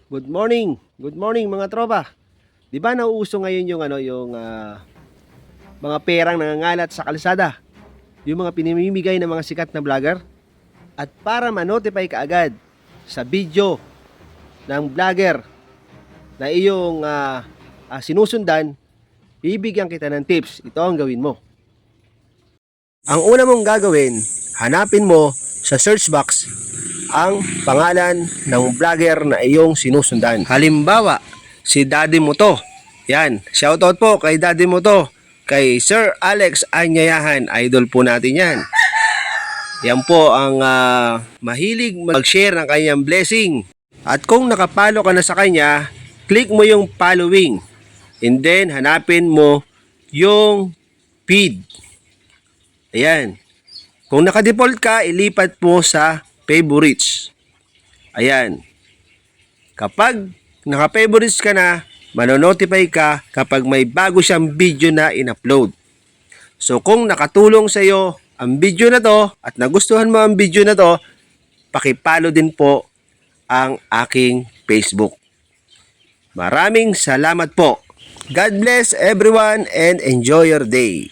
Good morning. Good morning mga tropa. 'Di ba nauuso ngayon yung mga perang nangangalat sa kalsada? Yung mga pinamimigay ng mga sikat na vlogger? At para ma-notify ka agad sa video ng vlogger na iyong sinusundan, bibigyan kita ng tips. Ito ang gawin mo. Ang una mong gagawin, hanapin mo sa search box ang pangalan ng vlogger na iyong sinusundan. Halimbawa, si Daddy mo to. Yan, shoutout po kay Daddy mo to. Kay Sir Alex Anyayahan, idol po natin yan. Yan po ang mahilig mag-share ng kanyang blessing. At kung nakapalo ka na sa kanya, click mo yung following. And then, hanapin mo yung feed. Ayan. Kung naka-default ka, ilipat mo sa favorites. Ayan. Kapag naka-favorites ka na, manonotify ka kapag may bago siyang video na in-upload. So kung nakatulong sa iyo ang video na to at nagustuhan mo ang video na to, paki-follow din po ang aking Facebook. Maraming salamat po. God bless everyone and enjoy your day.